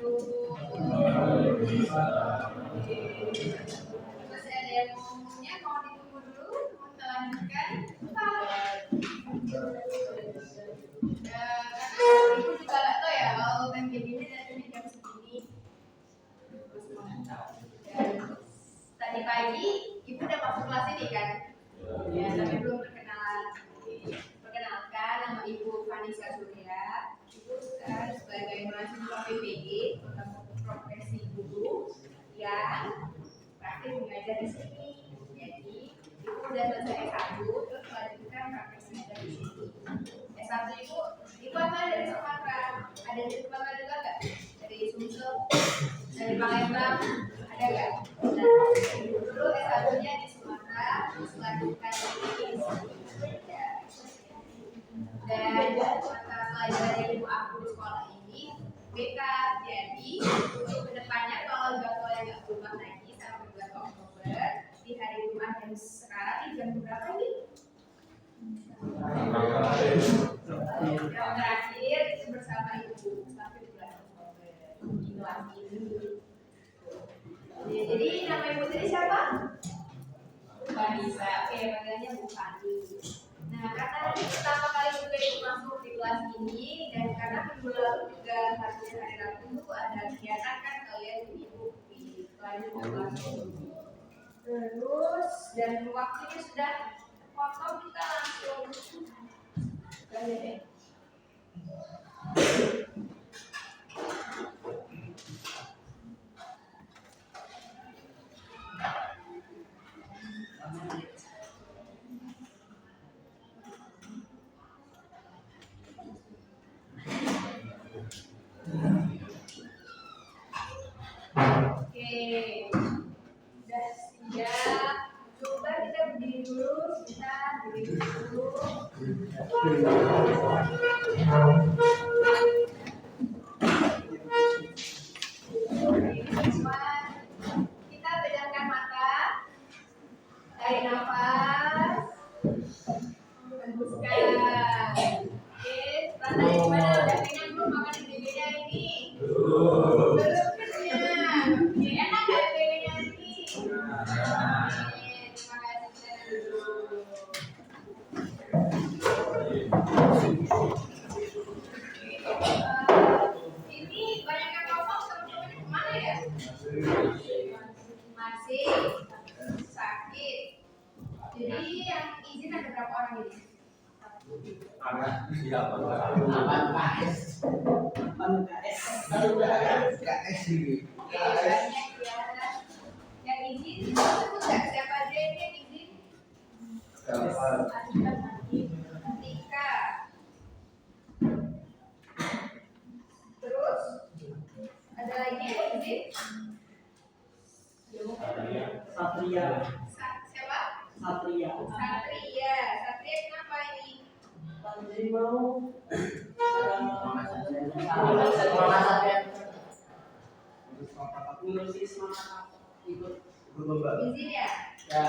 Masih ada yang ngomongnya, mau ditunggu dulu, mau kita lanjutkan? Karena ibu juga nggak tahu ya kalau time gini dari jam segini. Dan tadi pagi ibu udah masuk kelas ini kan? Ya, tapi belum perkenalan. Perkenalkan, nama ibu Vanessa Surya. Ibu sekarang sebagai mahasiswa PPG, profesi guru yang praktik mengajar di sini. Jadi ibu udah selesai S1, terus melanjutkan praktik mengajar di sini. S1 ibu apa dari Sumatera? Ada di Sumatera juga nggak? Dari Sumsel, dari Palembang, ada nggak? Dulu S1-nya di Sumatera, terus melanjutkan di sini. Dan mata pelajaran ibu aku di sekolah ini BK. Jadi untuk kedepannya kalau jadwalnya nggak berubah lagi sampai bulan Oktober, di hari Jumat yang sekarang di jam berapa nih? Yang terakhir itu bersama ibu sampai bulan Oktober di kelas ini. Jadi nama ibu tadi siapa? Vanessa. Oke, panggilannya Bu Fani. Nah, karena ini pertama kali juga ibu masuk di kelas ini dan karena minggu lalu juga hasil hari Rabu itu ada kegiatan kan kalian ibu di kelas kelas. Terus dan waktunya sudah potong, kita langsung belajar deh. Oke, sudah siap. Coba kita berdiri dulu, kita berdiri dulu. Kita pejamkan mata, tarik nafas, hembuskan. Oke, rasanya gimana? Udah kenyang belum makan di BB-nya ini? Belum kenyang. Oke, enak nggak BB-nya ini? Terima kasih. Ini banyak yang kosong, teman-temannya kemana ya? Masih sakit. Jadi yang izin ada berapa orang ini? Ada siapa? 8 KS. 8 KS. Aduh, KS ini. Banyak ya. Yang izin sebut nggak siapa aja ini yang izin? Tika. Terus ada lagi yang izin? Satria. Siapa? Satria. Satria. Satria kenapa ini? Jadi mau Izin ya? Ya.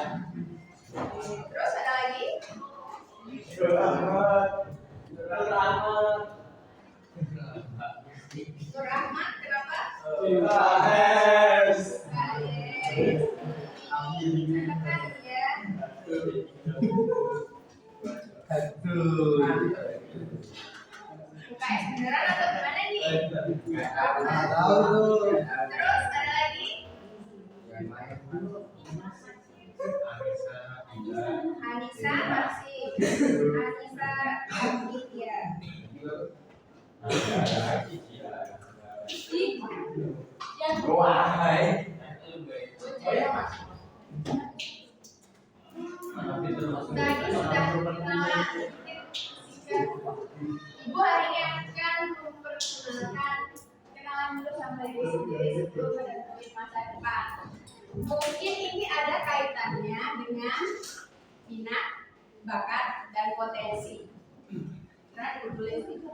Terus ada lagi? Nur Rahmat kenapa? Tekan ya. UKS beneran atau gimana nih? Terus ada lagi? Anissa masih. Anissa ya. Tadi sudah kenalan. Ibu hari ini akan memperkenalkan kenalan dulu sama diri sendiri sebelum menentukan masa depan. Mungkin ini ada kaitannya dengan minat, bakat, dan potensi. Nah, ibu tulis itu.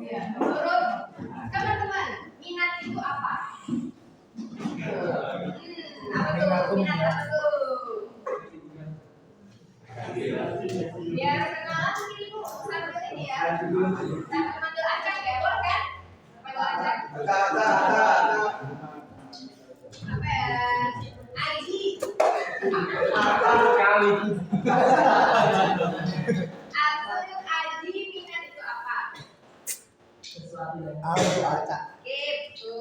Ya, menurut teman-teman, minat apa tuh? Biar kenalan ini Bu, sambil ini ya. Sambil manggil Acang ya, boleh kan? Manggil Acang. Apa ya? Aji. Asul Aji minat itu apa? Sesuatu yang Gitu.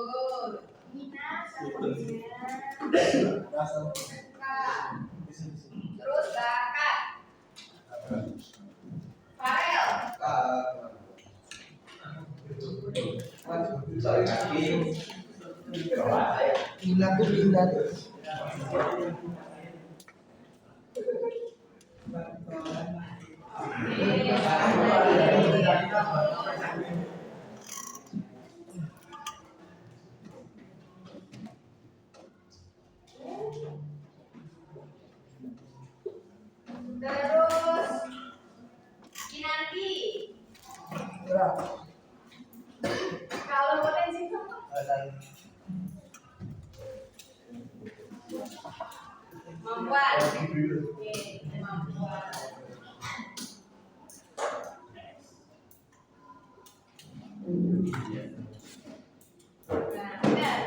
Minat sabunnya. Suka. Terus bakat. Farel. Terus Kinanti. Kalau potensi itu kemampuan. Oke, kemampuan. Nah, benar.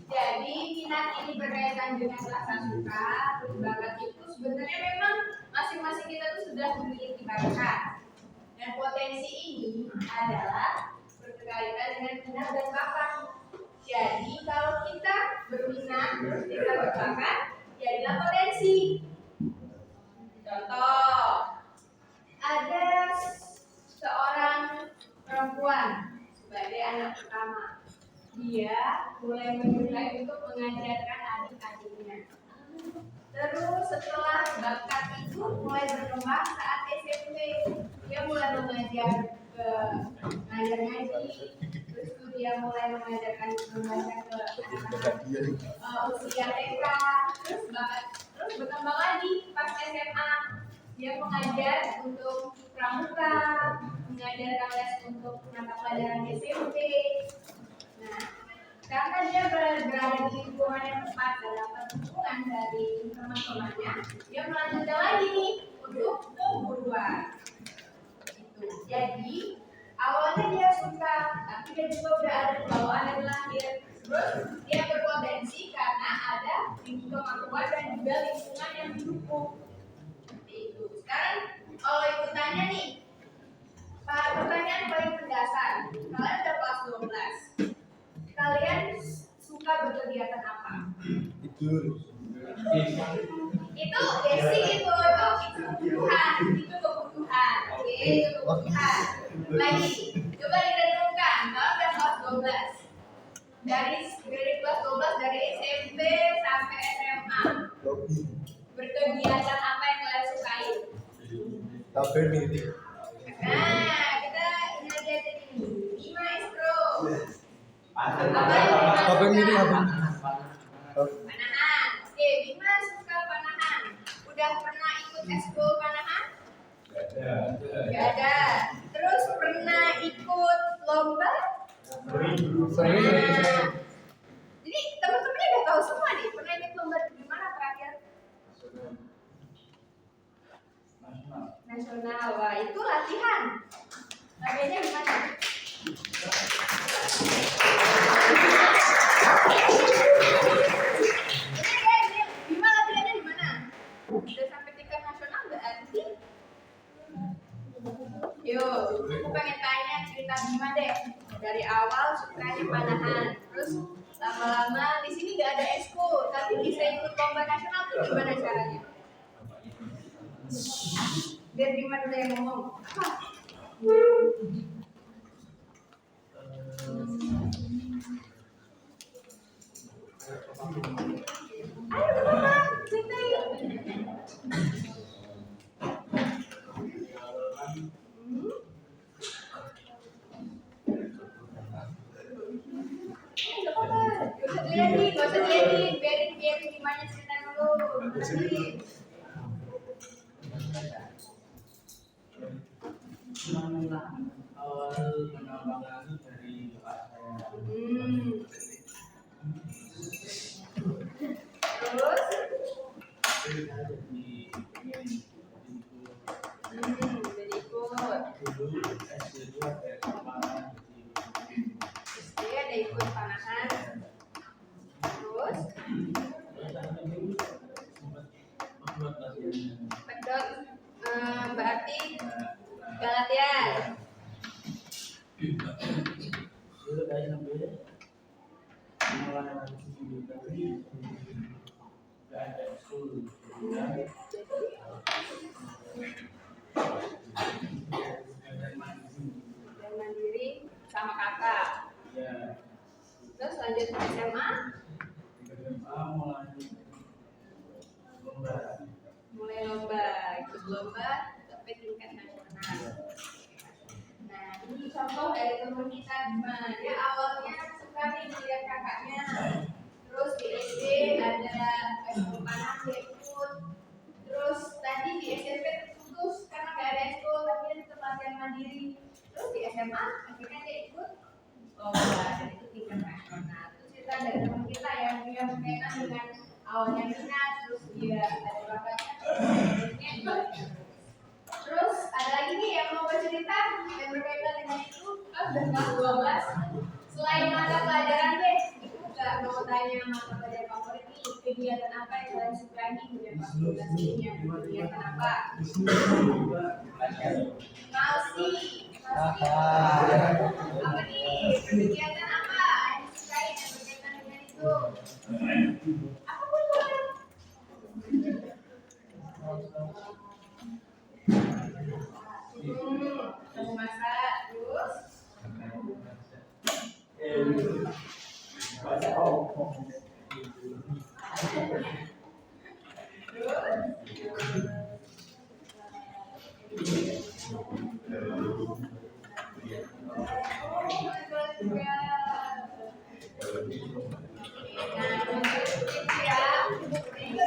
Jadi minat ini berkaitan dengan rasa suka, terus bakat itu sebenarnya memang masing-masing kita tuh sudah memiliki bakat. Dan potensi ini adalah berkaitan dengan minat dan bakat. Jadi kalau kita berminat, terus kita berbakat, jadilah potensi. Contoh, ada seorang perempuan sebagai anak pertama. Dia mulai menyukai untuk mengajarkan adik-adiknya. Terus setelah bakat itu mulai berkembang saat SMP, dia mulai mengajar ngaji. Terus dia mulai mengajarkan membaca ke anak-anak usia TK. Terus berkembang lagi pas SMA. Dia mengajar untuk pramuka, mengajarkan les untuk mata pelajaran SMP. Nah, karena dia berada di lingkungan yang tepat dan dapat dukungan dari teman-temannya, dia melanjutkan lagi nih untuk keguruan. Gitu. Jadi awalnya dia suka, tapi dia juga udah ada bawaan yang lahir. Terus dia berpotensi karena ada kemampuan dan juga lingkungan yang mendukung. Seperti itu. Sekarang kalau ibu tanya nih, pertanyaan paling mendasar, kalian udah kelas 12. Kalian suka berkegiatan apa? Tidur. Itu basic itu kebutuhan, itu kebutuhan. Oke, itu kebutuhan. Lagi, coba direnungkan, kalau udah kelas 12. Dari kelas 12 dari SMP sampai SMA. Berkegiatan apa yang kalian sukai? Kafe nih. Nah, kita ini aja ini. 5 Maestro. Abang ini abang. Panahan. Oke, Bima suka panahan. Udah pernah ikut eskul panahan? Gak ada. Terus pernah ikut lomba? Sering. Jadi teman-temannya udah tahu semua nih. Pernah ikut lomba di mana terakhir? Nasional. Wah, itu latihan. Latihannya gimana? Bima latihannya di mana? Udah sampai tingkat nasional nggak sih? Yuk, aku pengen tanya cerita Bima deh. Dari awal sukanya panahan, terus lama-lama di sini nggak ada eskul, tapi bisa ikut lomba nasional tuh gimana caranya? Biar Bima dulu yang ngomong. Ayo Bapak, ceritain. Gak usah dilihatin, biarin gimana cerita dulu. Awal pengembangan dari bapak saya. Terus ikut panahan. Terus pedot berarti gak latihan. Dan mandiri sama kakak. Terus lanjut ke SMA. Mulai lomba, ikut lomba sampai tingkat nasional. Nah, ini contoh dari teman kita gimana? Dia awalnya suka nih melihat kakaknya. Terus di SD ada ekskul panah dia ikut. Terus tadi di SMP terputus karena gak ada ekskul, tapi dia tetap latihan mandiri. Terus di SMA akhirnya dia ikut lomba dan itu tingkat nasional. Itu cerita dari teman kita yang dia berkaitan dengan awalnya minat, terus dia ada bakatnya, terus ada lagi nih yang mau bercerita yang berkaitan dengan itu. Kan udah kelas 12. Selain mata pelajaran deh, itu nggak mau tanya mata pelajaran favorit nih, kegiatan apa yang kalian sukai nih udah pas 12 ini, yang kegiatan apa? Masih apa nih, kegiatan apa yang disukai yang berkaitan dengan itu? Apa pun boleh. Kamu masak terus?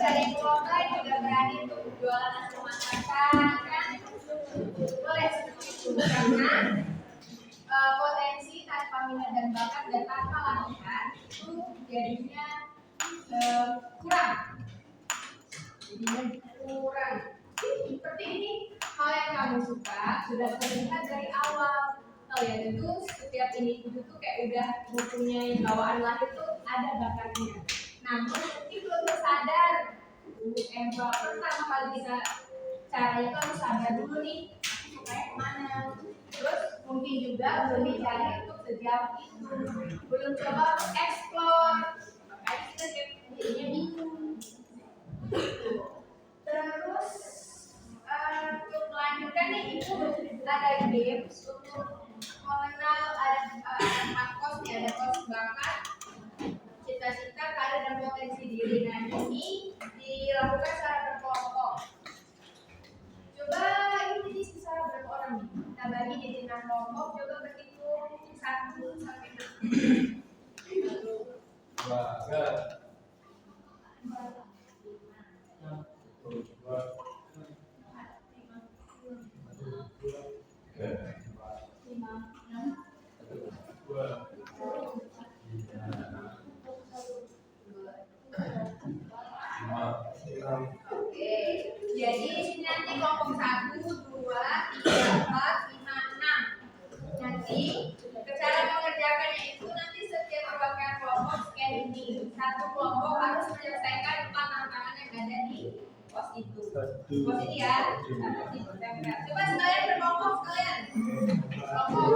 Dari keluarga juga berani untuk jualan nasi masakan kan, boleh seperti itu karena potensi tanpa minat dan bakat dan tanpa latihan itu jadinya kurang. Seperti ini hal yang kamu suka sudah terlihat dari awal. Kalian itu setiap individu tuh kayak udah mempunyai bawaan lahir tuh ada bakatnya. Namun mungkin belum sadar. Pertama kali kita caranya itu harus sadar dulu nih supaya kemana. Terus mungkin juga belum dicari untuk sejauh itu, belum coba untuk explore, makanya kita jadinya bingung. Terus untuk melanjutkan nih, ibu bercerita dari games untuk mengenal ada kos nih, ada kos bakat, cita-cita, karir dan potensi diri. Nah ini dilakukan secara berkelompok. Coba ini bisa berapa orang nih? Kita bagi jadi 6 kelompok. Coba berhitung 1 sampai 6. Oke, jadi ini nanti kelompok 1, 2, 3, 4, 5, 6. Nanti cara mengerjakannya itu nanti setiap perwakilan kelompok scan ini. Satu kelompok harus menyelesaikan 4 tantangan yang ada di pos itu. Pos ini ya. Coba sekalian berkelompok sekalian. Kelompok.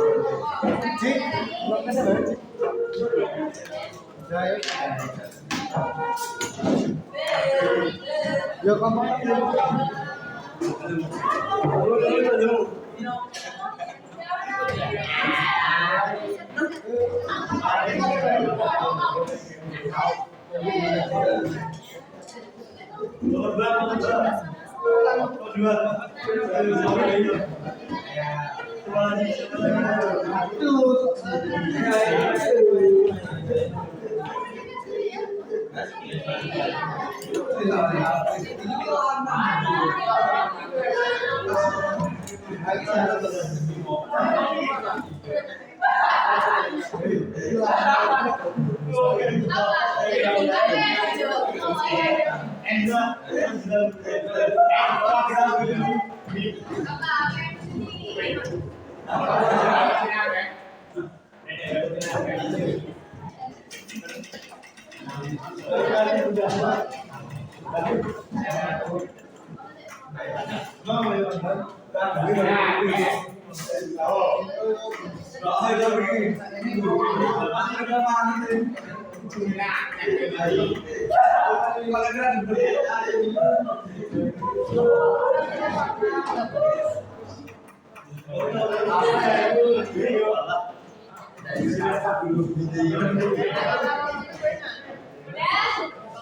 Ya kamu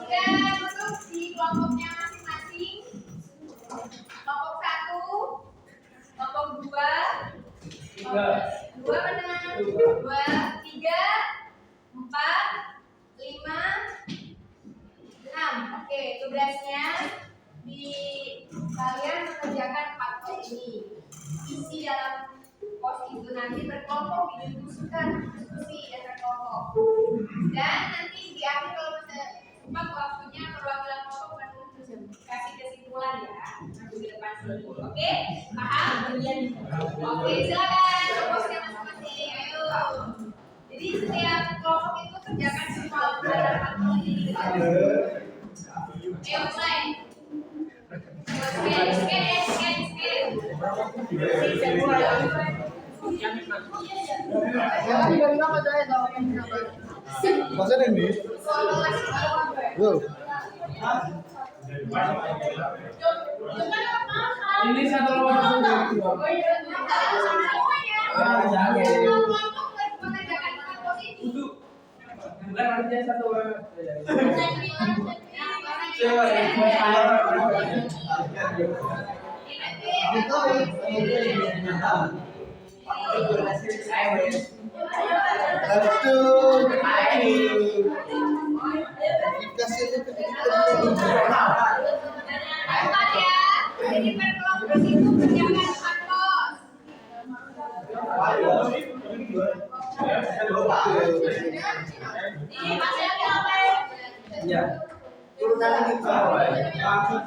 Udah duduk di kelompoknya masing-masing. Kelompok 1, kelompok 2, dua benar, 2, 3, 4, 5, 6. Oke, tugasnya di kalian mengerjakan 4 pos ini. Isi dalam pos itu nanti berkelompok didiskusikan, diskusi antar kelompok. Dan nanti di akhir kalau misalnya sempat waktunya perwakilan kelompok kasih kesimpulan ya nanti di depan sini. Oke, paham? Oke, silakan posnya masing-masing. Ayo. Jadi setiap kelompok itu kerjakan semua pelajaran ini. Ayo mulai. Scan. Masa ini? Wow. Ini satu lawan satu. Bukan artinya satu orang. Aduh. Dikasih itu Jadi berkelompok itu kerjakan 4 pos. Ini masih apa? Iya. Turunan itu langsung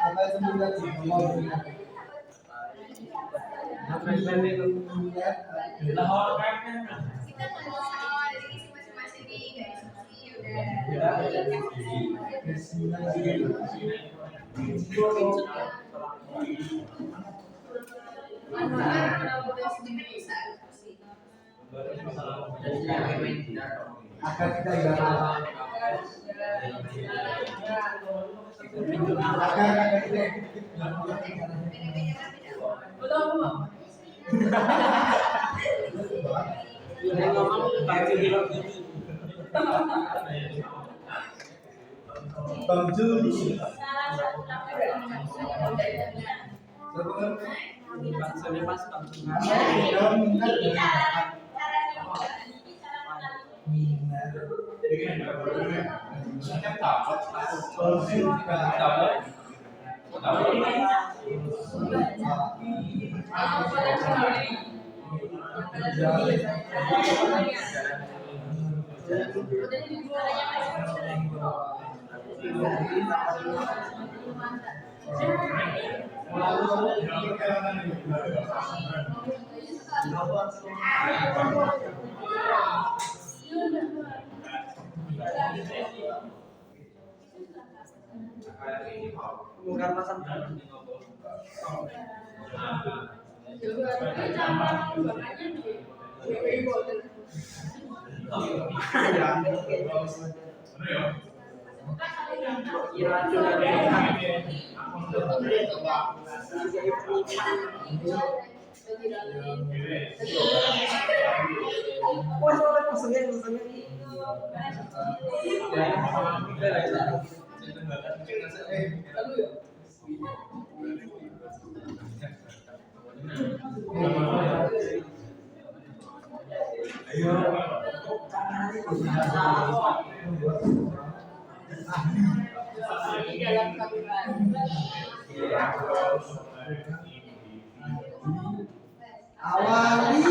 Apa itu minat mau minat? Kita mau dari isi masing-masing di garis isi Akan kita ibarat. Akan kita Bang Jul. Bongkar pasang. Awali.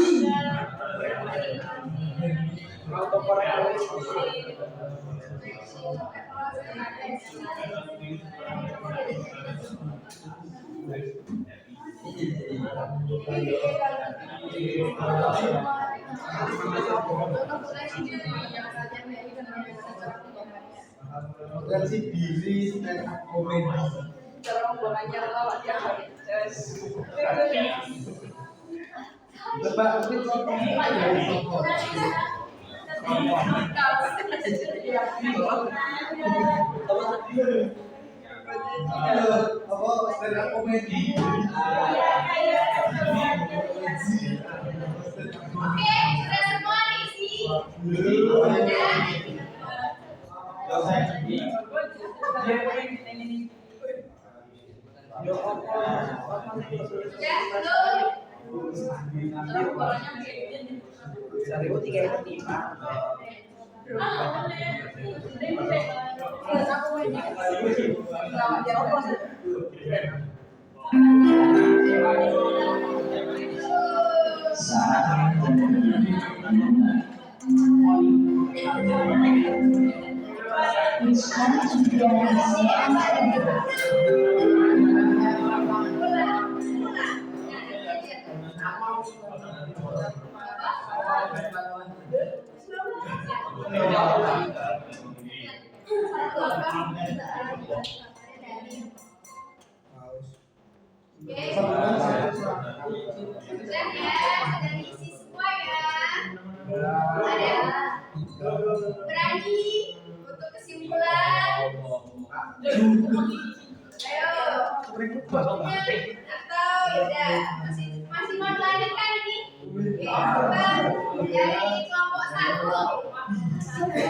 Potensi diri stand up comedy. Tebak mungkin apa stand up comedy. Oke, sudah semua diisi. Ya, Oke, sudah ya, sudah diisi semua ya. Ada berani untuk kesimpulan? Ayo, atau udah masih mau dilanjutkan ini? Oke, coba dari kelompok satu. Dari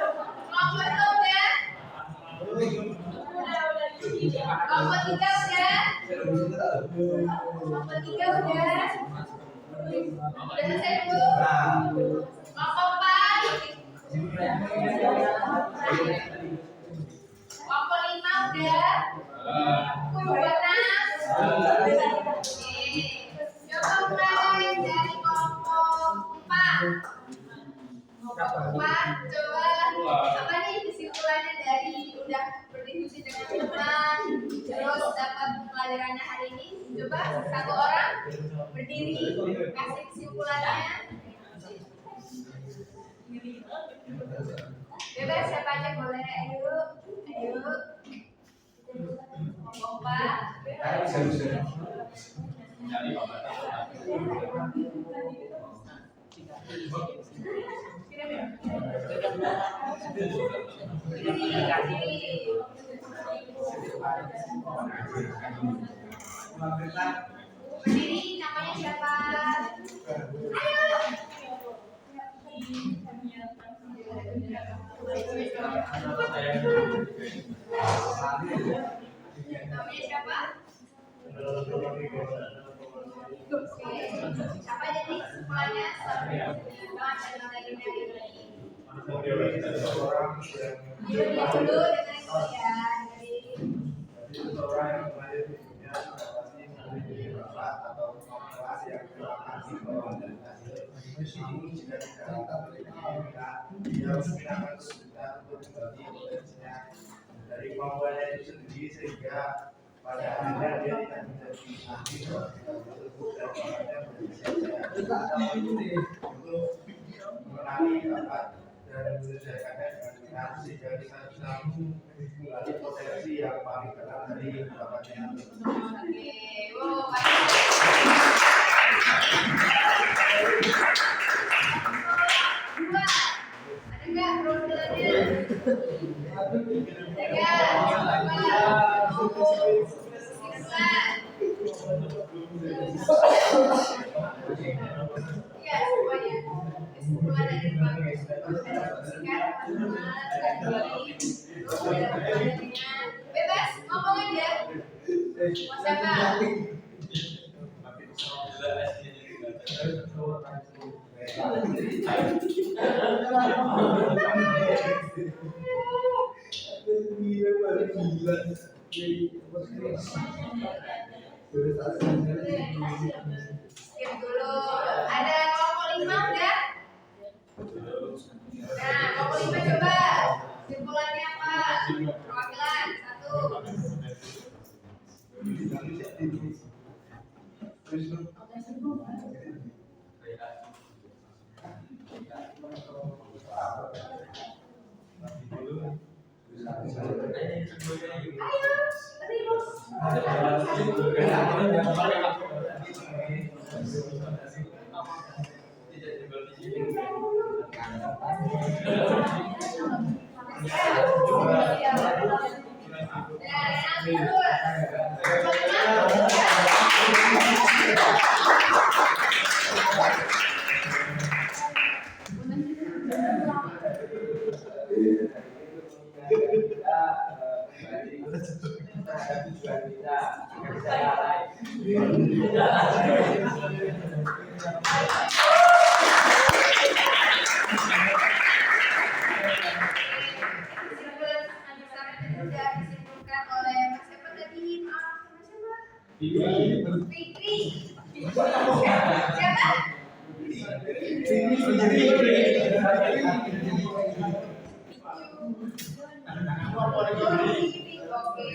kelompok dua udah? Kelompok tiga udah? Kelompok tiga udah? Udah selesai dulu? Kelompok empat? Kelompok lima udah? Kelompok enam? Coba mulai dari kelompok empat. Kelompok empat, coba apa nih kesimpulannya dari Coba satu orang berdiri kasih kesimpulannya. Bebas siapa aja boleh. Ayo. Opa. Berdiri, namanya siapa? Ayo. Namanya siapa? Oke. Apa jadi semuanya? Dulu dengan dari kemampuannya itu sendiri sehingga pada akhirnya dia tidak menjadi ahli tersebut dan makanya untuk mengenali bakat dan mengerjakannya dengan benar sehingga kita bisa mengalami potensi yang paling benar dari bakatnya. Oke, dua, ada nggak perwakilannya? Iya, semuanya. Kesimpulan dari bebas, ngomong aja. Mau siapa? Skip dulu. Ada kelompok 5 udah? Nah, kelompok 5 coba. Simpulannya apa? Perwakilan 1. Ayo, terus. Fikri. Siapa? Oke,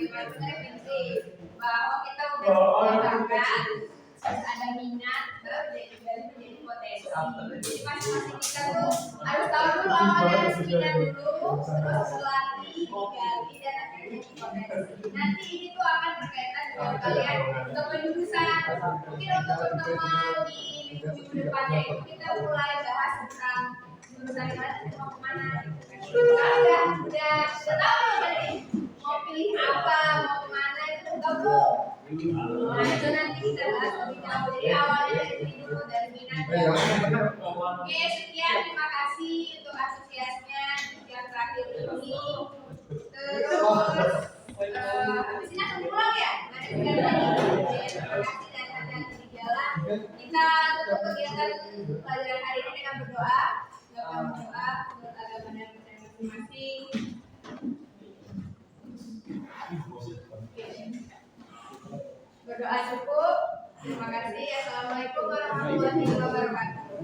bahwa kita udah mengatakan ada minat dari menjadi potensi. Jadi masing-masing kita tuh harus tahu dulu awalnya harus minat dulu, terus latih, digali dan akhirnya jadi potensi. Nanti ini tuh akan berkaitan dengan kalian untuk penjurusan. Mungkin untuk pertemuan di minggu depannya itu kita mulai bahas tentang jurusan kalian mau kemana. Udah tahu tadi mau pilih apa, mau kemana itu udah tahu. Nah itu nanti kita bahas lebih jauh. Jadi awalnya dari sini dulu dari minat. Oke, sekian, terima kasih untuk asosiasinya yang terakhir ini. Terus habis ini aku pulang ya. Ada kegiatan lagi. Terima kasih dan hati-hati di jalan. Kita tutup kegiatan pelajaran hari ini dengan berdoa. Berdoa menurut agama dan masing-masing. Berdoa cukup. Terima kasih. Assalamualaikum warahmatullahi wabarakatuh.